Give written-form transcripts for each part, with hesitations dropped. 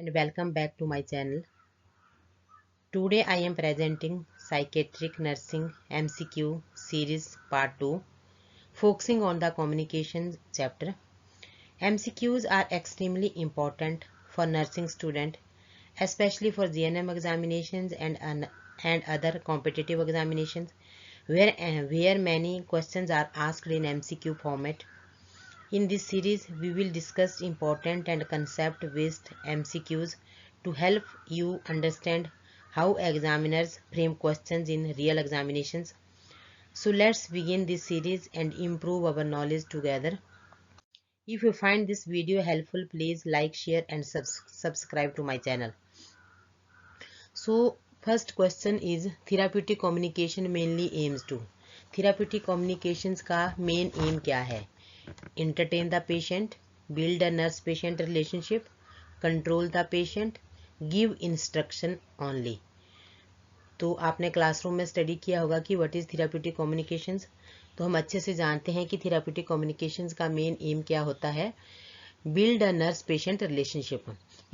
and welcome back to my channel. Today I am presenting Psychiatric Nursing MCQ series part 2, focusing on the communication chapter. MCQs are extremely important for nursing students, especially for GNM examinations and other competitive examinations where many questions are asked in MCQ format. In this series, we will discuss important and concept-based MCQs to help you understand how examiners frame questions in real examinations. So let's begin this series and improve our knowledge together. If you find this video helpful, please like, share and subscribe to my channel. So first question is therapeutic communication mainly aims to. Therapeutic communications का main aim क्या है? Entertain the patient, build a nurse-patient relationship, control the patient, give instruction only. तो आपने classroom में study किया होगा कि what is therapeutic communications. तो हम अच्छे से जानते हैं कि थेराप्यूटिक कम्युनिकेशंस का मेन एम क्या होता है. Build a nurse patient relationship.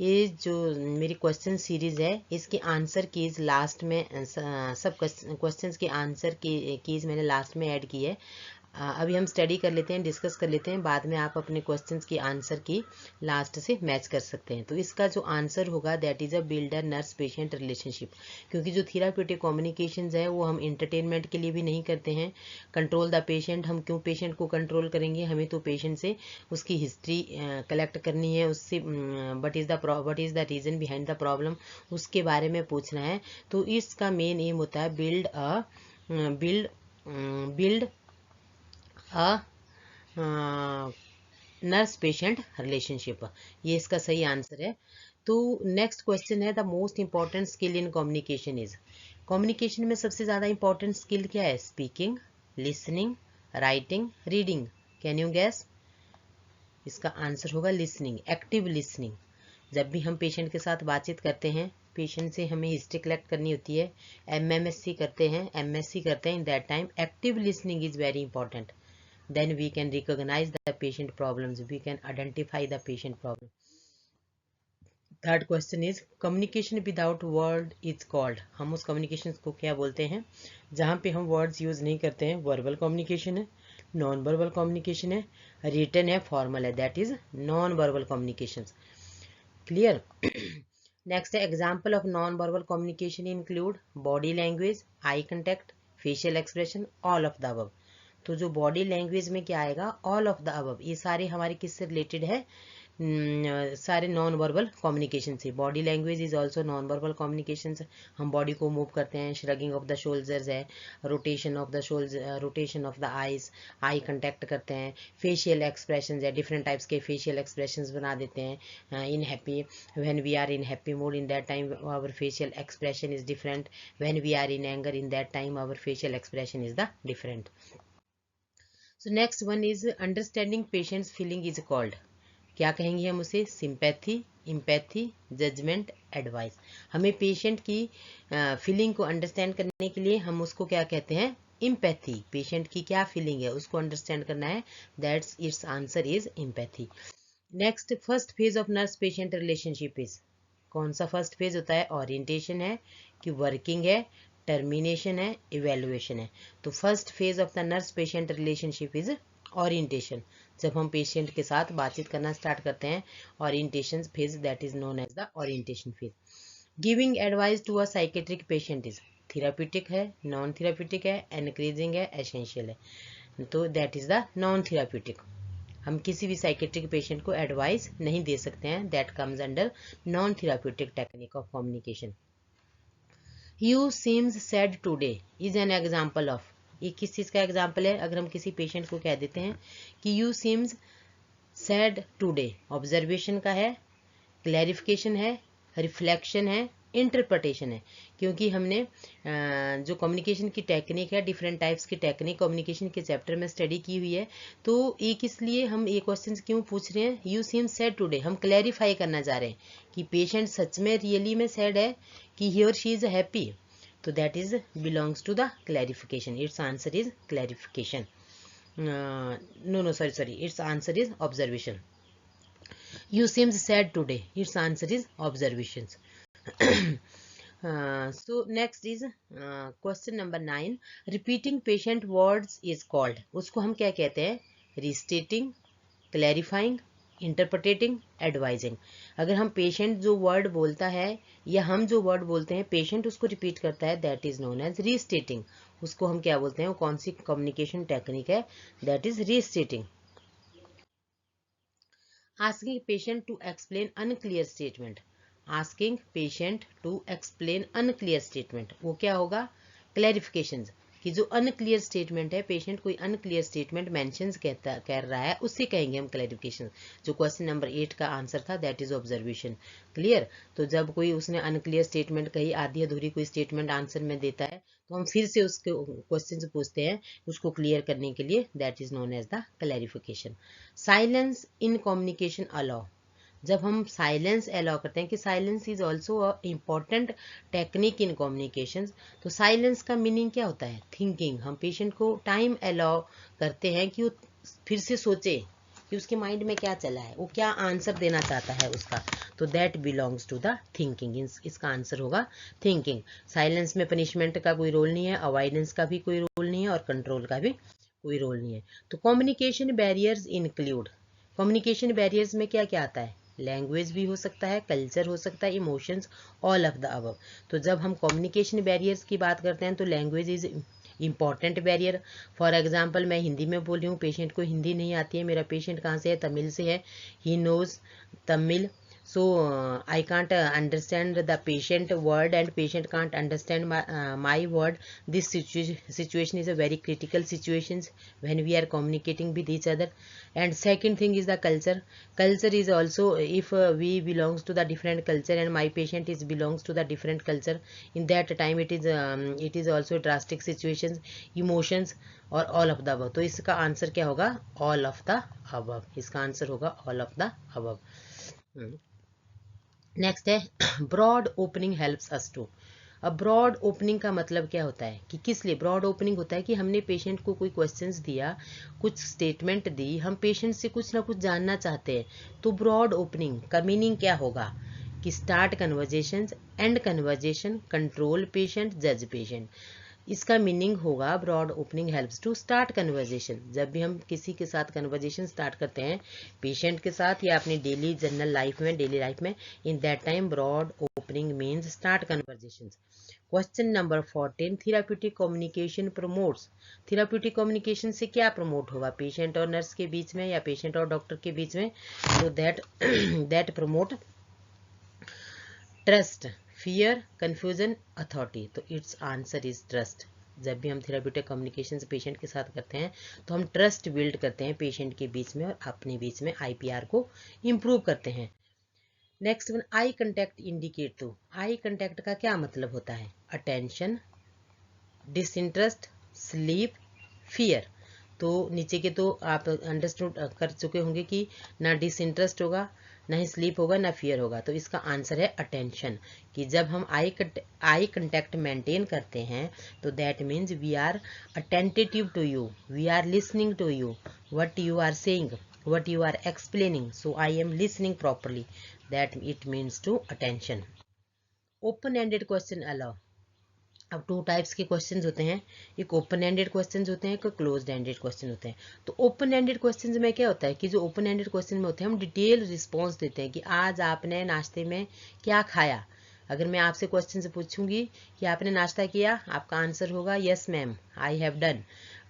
ये जो मेरी क्वेश्चन सीरीज है इसके आंसर कीज लास्ट में सब क्वेश्चंस के आंसर कीज मैंने लास्ट में ऐड की है. अभी हम स्टडी कर लेते हैं, डिस्कस कर लेते हैं, बाद में आप अपने क्वेश्चंस की आंसर की लास्ट से मैच कर सकते हैं. तो इसका जो आंसर होगा that is a builder nurse patient relationship. क्योंकि जो थेराप्यूटिक कम्युनिकेशंस है वो हम इंटरटेनमेंट के लिए भी नहीं करते हैं. कंट्रोल द पेशेंट, हम क्यों पेशेंट को कंट्रोल करेंगे, हमें तो पेशेंट से उसकी हिस्ट्री कलेक्ट करनी है, उससे what is the reason behind the problem, उसके बारे में पूछना है. तो इसका मेन एम होता है build a nurse patient relationship. ये इसका सही आंसर है. तो नेक्स्ट क्वेश्चन है the most important skill in communication is. Communication में सबसे ज़्यादा इंपॉर्टेंट स्किल क्या है? Speaking, listening, writing, reading. Can you gas? इसका आंसर होगा लिसनिंग, एक्टिव लिसनिंग. जब भी हम पेशेंट के साथ बातचीत करते हैं, पेशेंट से हमें हिस्ट्री कलेक्ट करनी होती है, MMSC करते हैं, MSC करते हैं, इन that time active listening is very important. Then we can recognize the patient problems, we can identify the patient problem. Third question is communication without word is called. हम उस communication को क्या बोलते हैं जहाँ पे हम words use नहीं करते हैं? verbal communication है, non verbal communication है, written है, formal है. that is non verbal communications. Clear? Next example of non verbal communication include body language, eye contact, facial expression, all of the above. तो जो body language में क्या आएगा? All of the above. ये सारे हमारे किससे रिलेटेड है? सारे नॉन वर्बल कम्युनिकेशन से. Body language is also non verbal communication. हम बॉडी को मूव करते हैं, श्रगिंग ऑफ द शोल्डर्स है, rotation of the shoulder, rotation of the eyes, eye contact करते हैं, फेशियल एक्सप्रेशन है, डिफरेंट टाइप्स के फेशियल एक्सप्रेशन बना देते हैं. In happy, when we are in happy mood in that time our facial expression is different. When we are in anger in that time our facial expression is the different. So next one is understanding patient's feeling is called. क्या कहेंगे हम उसे? Sympathy, empathy, judgment, advice. हमें patient की feeling को understand करने के लिए हम उसको क्या कहते हैं? इम्पैथी. पेशेंट की क्या फीलिंग है उसको अंडरस्टैंड करना है. That's it's answer is empathy. Next first phase of nurse patient relationship is. कौन सा फर्स्ट फेज होता है? ओरिएंटेशन है कि वर्किंग है, टर्मिनेशन है, इवेल्युएशन है. तो first phase of the nurse patient relationship is orientation. जब हम पेशेंट के साथ बातचीत करना स्टार्ट करते हैं, orientation phase, that is known as the orientation phase. Giving advice to a psychiatric patient is. Therapeutic है, नॉन थेराप्यूटिक है, एनकरेजिंग है, एसेंशियल है. तो that is the non therapeutic. हम किसी भी साइकेट्रिक पेशेंट को एडवाइस नहीं दे सकते हैं. That comes under non therapeutic technique of communication. You seems sad today is an example of. ये किस चीज़ का एग्जाम्पल है? अगर हम किसी पेशेंट को कह देते हैं कि you seems sad today, observation का है, क्लैरिफिकेशन है, रिफ्लेक्शन है, इंटरप्रिटेशन है. क्योंकि हमने जो कम्युनिकेशन की टेक्निक है, डिफरेंट टाइप्स की टेक्निक कम्युनिकेशन के चैप्टर में स्टडी की हुई है. तो एक इसलिए हम ये क्वेश्चंस क्यों पूछ रहे हैं? यू सीम सैड टुडे, हम क्लैरिफाई करना चाह रहे हैं कि पेशेंट सच में रियली में सैड है कि ही और शी इज हैप्पी. तो that is belongs to the clarification. It's answer is clarification. No sorry, it's answer is observation. You seems sad today. Its answer is observations. So next is question number 9. Repeating patient words is called. उसको हम क्या कहते हैं? Restating, clarifying, interpreting, advising. अगर हम patient जो word बोलता है या हम जो वर्ड बोलते हैं पेशेंट उसको रिपीट करता है, that is known as restating. उसको हम क्या बोलते हैं? वो कौन सी कम्युनिकेशन टेक्निक है? That is restating. Asking patient to explain unclear statement. Asking patient to explain unclear statement, वो क्या होगा? क्लैरिफिकेशन. कि जो अनक्लियर स्टेटमेंट है, पेशेंट कोई अनक्लियर स्टेटमेंट मेंशन कर रहा है, उससे कहेंगे हम क्लैरिफिकेशन. जो क्वेश्चन नंबर 8 का आंसर था, दैट इज ऑब्जर्वेशन. क्लियर. तो जब कोई उसने अनक्लियर स्टेटमेंट कही, आधी अधूरी कोई स्टेटमेंट आंसर में देता है, तो हम फिर से उसके क्वेश्चन से पूछते हैं उसको क्लियर करने के लिए, that is known as the clarification. Silence in communication allow. जब हम साइलेंस अलाउ करते हैं कि silence is also a important technique in communication, तो साइलेंस का मीनिंग क्या होता है? थिंकिंग. हम पेशेंट को टाइम अलाउ करते हैं कि वो फिर से सोचे कि उसके माइंड में क्या चला है, वो क्या आंसर देना चाहता है उसका, तो that belongs to the thinking. इसका आंसर होगा थिंकिंग. साइलेंस में पनिशमेंट का कोई रोल नहीं है, अवॉइडेंस का भी कोई रोल नहीं है, और कंट्रोल का भी कोई रोल नहीं है. तो communication barriers include. Communication barriers में क्या क्या आता है? लैंग्वेज भी हो सकता है, कल्चर हो सकता है, emotions, all of the above. तो जब हम कम्युनिकेशन बैरियर्स की बात करते हैं तो language is important barrier. For example, मैं हिंदी में बोल रही हूँ, पेशेंट को हिंदी नहीं आती है. मेरा पेशेंट कहाँ से है? तमिल से है. He knows Tamil, so I can't understand the patient word and patient can't understand my word. This situation is a very critical situation when we are communicating with each other. And second thing is the culture. Culture is also, if we belongs to the different culture and my patient is belongs to the different culture, in that time it is also drastic situations, emotions, और all of the above. तो इसका answer क्या होगा? all of the above. इसका answer होगा all of the above. Next है broad opening helps us to. अब broad opening का मतलब क्या होता है? कि किस लिए ब्रॉड ओपनिंग होता है? कि हमने पेशेंट को कोई क्वेश्चंस दिया, कुछ स्टेटमेंट दी, हम पेशेंट से कुछ ना कुछ जानना चाहते हैं, तो ब्रॉड ओपनिंग का मीनिंग क्या होगा? कि start conversation, end conversation, control patient, जज पेशेंट. इसका मीनिंग होगा broad opening helps to start conversation. जब भी हम किसी के साथ कन्वर्जेशन स्टार्ट करते हैं, पेशेंट के साथ या अपनी डेली जनरल लाइफ में, डेली लाइफ में, in that time broad opening means start conversation. Question number 14. Therapeutic communication promotes. Therapeutic communication से क्या प्रमोट होगा? पेशेंट और नर्स के बीच में या पेशेंट और डॉक्टर के बीच में? तो that promote trust, fear, confusion, authority. तो इट्स आंसर इज ट्रस्ट. जब भी हम थेराप्यूटिक कम्युनिकेशन पेशेंट के साथ करते हैं तो हम ट्रस्ट बिल्ड करते हैं पेशेंट के बीच में और अपने बीच में, आईपीआर को इम्प्रूव करते हैं. Next one, eye contact indicate to. Eye contact का क्या मतलब होता है? Attention, disinterest, sleep, fear. तो नीचे के तो आप अंडरस्टूड कर चुके होंगे कि ना डिसइंटरेस्ट होगा, ना ही स्लीप होगा, ना फियर होगा. तो इसका आंसर है अटेंशन. कि जब हम आई कंटेक्ट मेंटेन करते हैं तो that means we are attentive to you, we are listening to you, what you are saying, what you are explaining, so I am listening properly, that it means to attention. Open ended question allow. अब two types के questions होते हैं, एक open ended questions होते हैं, एक closed ended question होते हैं. तो ओपन एंडेड क्वेश्चंस में क्या होता है कि जो ओपन एंडेड क्वेश्चन में होते हैं हम डिटेल रिस्पॉन्स देते हैं कि आज आपने नाश्ते में क्या खाया. अगर मैं आपसे क्वेश्चन से पूछूंगी कि आपने नाश्ता किया, आपका आंसर होगा yes ma'am, I have done.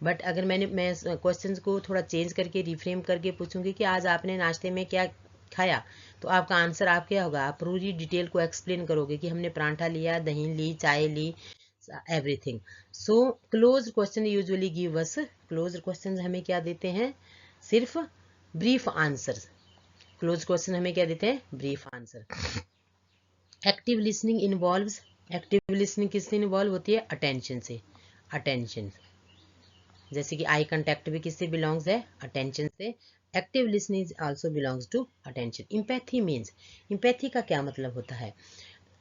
But अगर मैं क्वेश्चन को थोड़ा चेंज करके रिफ्रेम करके पूछूंगी कि आज आपने नाश्ते में क्या खाया, तो आपका आंसर आप क्या होगा? आप पूरी डिटेल को एक्सप्लेन करोगे कि हमने परांठा लिया, दही ली, चाय ली, everything. So closed question usually give us, closed questions हमें क्या देते हैं? सिर्फ brief answers. closed question हमें क्या देते हैं? brief answer. active listening involves, active listening किससे इन्वॉल्व होती है? attention से. attention जैसे कि आई कंटेक्ट भी किससे बिलोंग्स है? अटेंशन से. Active listening also belongs to attention. Empathy means, empathy का क्या मतलब होता है?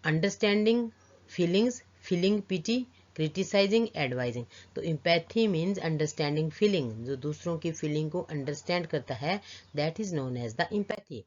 Understanding feelings, feeling pity, criticising, advising. तो इम्पैथी मीन्स अंडरस्टैंडिंग फीलिंग, जो दूसरों की फीलिंग को अंडरस्टैंड करता है, that is known as the empathy.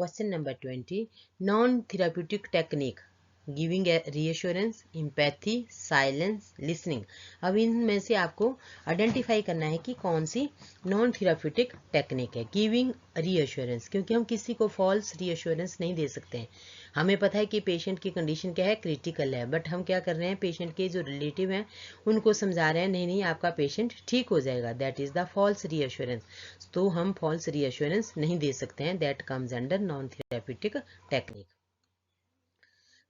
Question number 20. Non-therapeutic technique. Giving reassurance, empathy, silence, listening. अब इनमें से आपको आइडेंटिफाई करना है कि कौन सी नॉन थेराप्यूटिक टेक्निक है. गिविंग रीअश्योरेंस, क्योंकि हम किसी को फॉल्स रीअश्योरेंस नहीं दे सकते हैं. हमें पता है कि पेशेंट की कंडीशन क्या है, क्रिटिकल है, बट हम क्या कर रहे हैं, पेशेंट के जो रिलेटिव हैं उनको समझा रहे हैं नहीं नहीं आपका पेशेंट ठीक हो जाएगा. That is the false reassurance. तो हम फॉल्स रीअश्योरेंस नहीं दे सकते हैं. That comes under non therapeutic technique.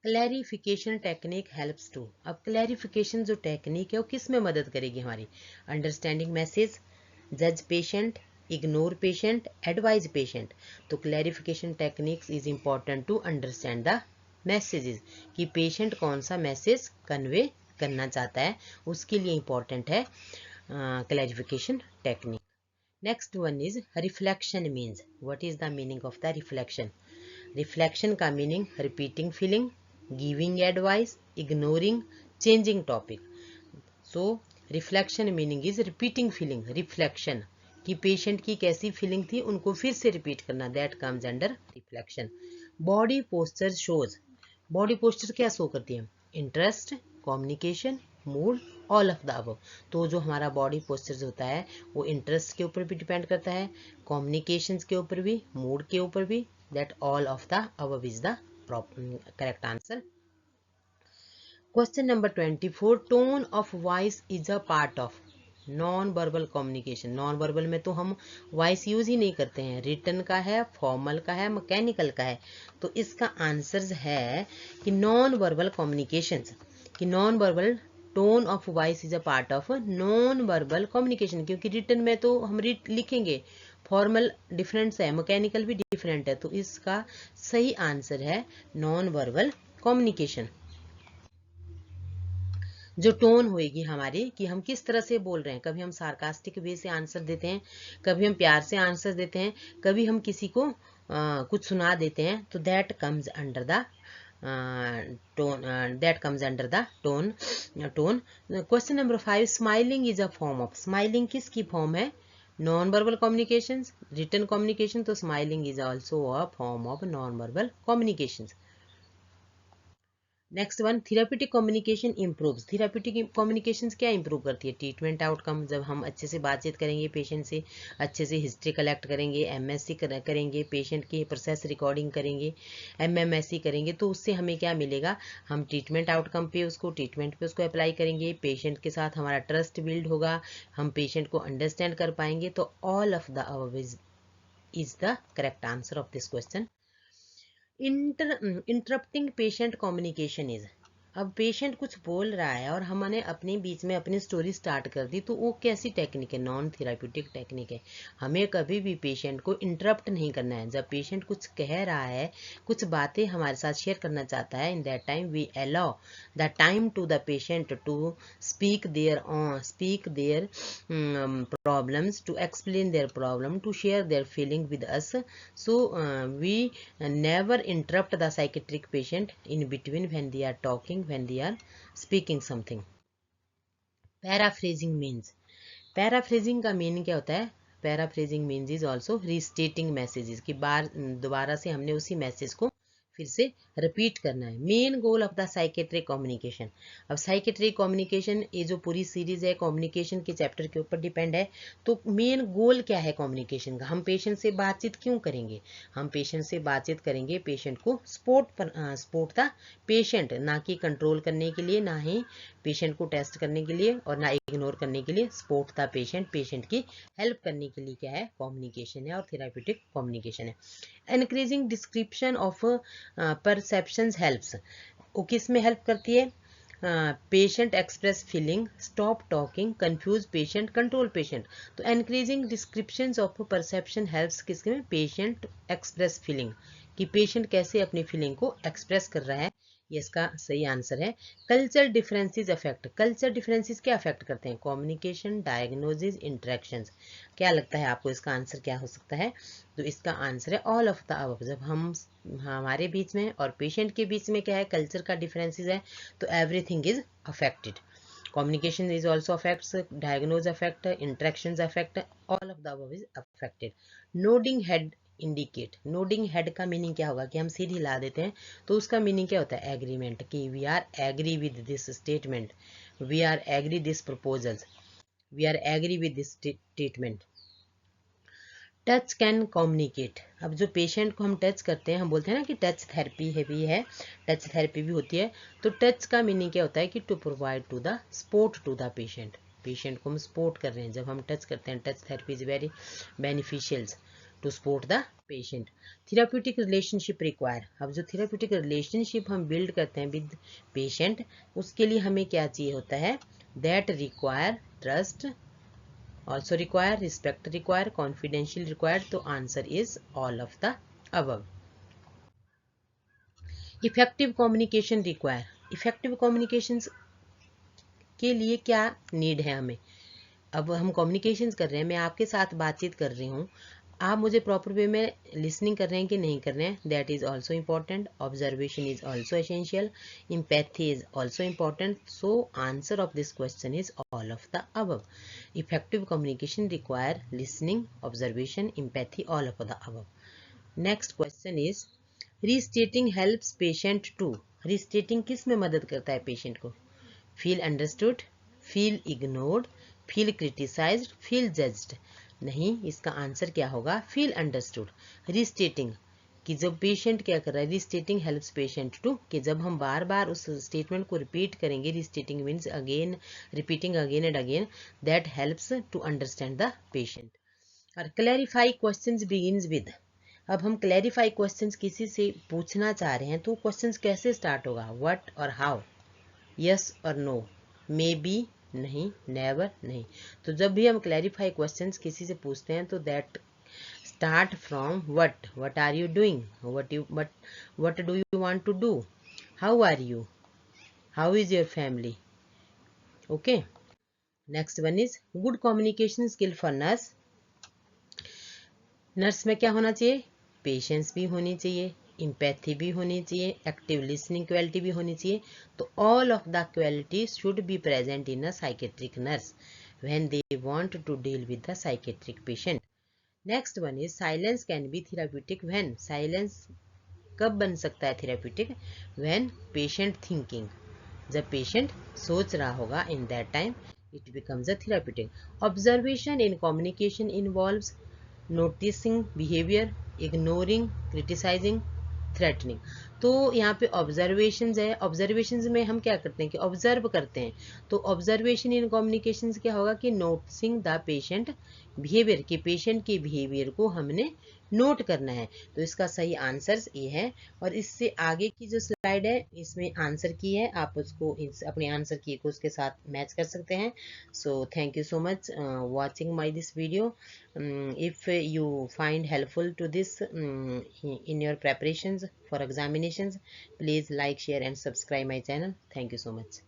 Clarification technique helps to. अब क्लैरिफिकेशन जो टेक्निक है वो किस में मदद करेगी हमारी? अंडरस्टैंडिंग मैसेज, जज patient, ignore patient, advise patient. तो clarification techniques is important to understand the messages कि पेशेंट कौन सा मैसेज कन्वे करना चाहता है, उसके लिए इंपॉर्टेंट है clarification technique. Next one is reflection means. What is the meaning of the reflection? Reflection का meaning repeating feeling, giving advice, ignoring, changing topic. So reflection meaning is repeating feeling. Reflection कि patient की कैसी feeling थी उनको फिर से repeat करना. That comes under reflection. Body posture shows. Body posture क्या शो करती है? Interest, communication, mood, all of the above. तो जो हमारा बॉडी पोस्चर होता है वो इंटरेस्ट के ऊपर भी डिपेंड करता है, कम्युनिकेशन के ऊपर भी, मूड के ऊपर भी. That all of the above is the correct answer. Question number 24. Tone of voice is a part of non verbal communication. Non verbal में तो हम वॉइस यूज ही नहीं करते हैं. रिटन का है, फॉर्मल का है, मैकेनिकल का है. तो इसका आंसर है कि नॉन वर्बल कम्युनिकेशन. कि non verbal tone of voice is a part of non verbal communication. क्योंकि रिटन में तो हम लिखेंगे, फॉर्मल डिफरेंस है, मैकेनिकल भी डिफरेंट है. तो इसका सही आंसर है नॉन वर्बल कम्युनिकेशन. जो टोन होएगी हमारी कि हम किस तरह से बोल रहे हैं. कभी हम सार्कास्टिक वे से आंसर देते हैं, कभी हम प्यार से आंसर देते हैं, कभी हम किसी को कुछ सुना देते हैं. तो that comes under the tone. That comes under the tone. Question number 5. Smiling is a form of. Smiling किसकी फॉर्म है? Non verbal communication, written communication. तो smiling is also a form of non verbal communication. Next one, therapeutic communication improves. Therapeutic communication क्या improve करती है? Treatment outcome. जब हम अच्छे से बातचीत करेंगे पेशेंट से, अच्छे से हिस्ट्री कलेक्ट करेंगे, एमएससी करेंगे, पेशेंट की प्रोसेस रिकॉर्डिंग करेंगे, एमएमएससी करेंगे, तो उससे हमें क्या मिलेगा? हम ट्रीटमेंट आउटकम पे उसको, ट्रीटमेंट पे उसको अप्लाई करेंगे, पेशेंट के साथ हमारा ट्रस्ट बिल्ड होगा, हम पेशेंट को अंडरस्टैंड कर पाएंगे. तो all of the above is the correct answer of this question. Interrupting patient communication is. अब पेशेंट कुछ बोल रहा है और हमने अपने बीच में अपनी स्टोरी स्टार्ट कर दी, तो वो कैसी टेक्निक है? नॉन थेराप्यूटिक टेक्निक है. हमें कभी भी पेशेंट को इंटरप्ट नहीं करना है. जब पेशेंट कुछ कह रहा है, कुछ बातें हमारे साथ शेयर करना चाहता है, in that time we allow the time to the patient to speak their problems, to explain their problem, to share their feeling with us. So we never interrupt the psychiatric patient in between when they are talking, when they are speaking something. Paraphrasing means. Paraphrasing का meaning क्या होता है? Paraphrasing means is also restating messages. कि बार दोबारा से हमने उसी message को फिर से रिपीट करना है. Main goal of the psychiatric communication. अब साइकेट्रिक कम्युनिकेशन, ये जो पूरी सीरीज है कम्युनिकेशन के चैप्टर के ऊपर डिपेंड है. तो मेन गोल क्या है कम्युनिकेशन का? हम पेशेंट से बातचीत क्यों करेंगे? हम पेशेंट से बातचीत करेंगे पेशेंट को सपोर्ट द पेशेंट, ना कि कंट्रोल करने के लिए, ना ही पेशेंट को टेस्ट करने के लिए, और ना इग्नोर करने के लिए. सपोर्ट द पेशेंट, पेशेंट की हेल्प करने के लिए क्या है? कम्युनिकेशन है और थेराप्यूटिक कम्युनिकेशन है. Increasing description of perceptions helps. वो किस में हेल्प करती है? Patient express feeling, stop talking, confuse patient, control patient. तो increasing descriptions of perception helps किसके में? पेशेंट एक्सप्रेस फीलिंग, कि पेशेंट कैसे अपनी फीलिंग को एक्सप्रेस कर रहा है. ये इसका सही आंसर है. Culture differences affect. Culture differences क्या अफेक्ट करते हैं? Communication, diagnosis, interactions. क्या लगता है आपको इसका आंसर क्या हो सकता है? तो इसका आंसर है ऑल ऑफ द अबव. जब हम हमारे बीच में और पेशेंट के बीच में क्या है? कल्चर का डिफरेंसेस है, तो everything is affected. Communication is also affects, diagnose affect, interactions affect, all of the above is affected. Nodding head indicate. Nodding head का मीनिंग क्या होगा कि हम सिर हिला देते हैं, तो उसका मीनिंग क्या होता है? एग्रीमेंट, कि we are agree with this statement, we are agree this proposal, we are agree with this statement. Touch can communicate. अब जो पेशेंट को हम टच करते हैं, हम बोलते हैं ना कि टच थेरेपी है भी है, टच थेरेपी भी होती है। तो टच का मीनिंग क्या होता है कि to provide to the support to the patient. Patient को हम सपोर्ट कर रहे हैं जब हम टच करते हैं। Touch therapy is very beneficial to support the patient. Therapeutic relationship require. अब जो थेराप्यूटिक रिलेशनशिप हम बिल्ड करते हैं विद पेशेंट, उसके लिए हमें क्या चाहिए होता है? That require trust, also require, respect require, confidential required. तो answer is all of the above. Effective communication require. Effective communication के लिए क्या नीड है हमें? अब हम कम्युनिकेशन कर रहे हैं, मैं आपके साथ बातचीत कर रही हूँ, आप मुझे प्रॉपर वे में लिसनिंग कर रहे हैं कि नहीं कर रहे हैं, that is also important. Observation is also essential, empathy is also important. So answer of this question is all of the above. Effective communication require listening, observation, empathy, all of the above. Next question is restating helps patient to. Restating किस में मदद करता है patient को? Feel understood, feel ignored, feel criticised, feel judged. नहीं, इसका answer क्या होगा? Feel understood. रीस्टेटिंग कि जब पेशेंट क्या कर रहा है, रीस्टेटिंग हेल्प्स पेशेंट टू, कि जब हम बार बार उस स्टेटमेंट को रिपीट करेंगे, restating means again, repeating again and again, that helps to understand the patient. और क्लैरिफाई क्वेश्चंस बिगिंस विद। अब हम क्लैरिफाई क्वेश्चंस किसी से पूछना चाह रहे हैं, तो क्वेश्चंस कैसे स्टार्ट होगा? व्हाट और हाउ, यस और नो, मे बी नहीं, नेवर नहीं। तो जब भी हम क्लैरिफाई क्वेश्चंस किसी से पूछते हैं, तो that start from what are you doing, what do you want to do, how are you, how is your family. Okay, next one is good communication skill for nurse. Nurse में क्या होना चाहिए? Patience भी होनी चाहिए, empathy भी होनी चाहिए, एक्टिव लिसनिंग क्वालिटी भी होनी चाहिए। तो all of the qualities should be present in a psychiatric nurse when they want to deal with the psychiatric patient. Next one is silence can be therapeutic when. Silence कब बन सकता है therapeutic? When patient thinking, जब patient सोच रहा होगा, in that time it becomes a therapeutic. Observation in communication involves noticing behaviour, ignoring, criticising, threatening. तो यहाँ पे ऑब्जर्वेशंस है। ऑब्जर्वेशंस में हम क्या करते हैं कि ऑब्जर्व करते हैं। तो ऑब्जर्वेशन इन कम्युनिकेशंस क्या होगा कि नोटिसिंग द पेशेंट बिहेवियर, के पेशेंट के बिहेवियर को हमने नोट करना है। तो इसका सही आंसर ये है। और इससे आगे की जो स्लाइड है, इसमें आंसर की है, आप उसको अपने आंसर की को उसके साथ मैच कर सकते हैं। So thank you so much watching my this video. If you find helpful to this in your preparations for examinations, please like, share and subscribe my channel. Thank you so much.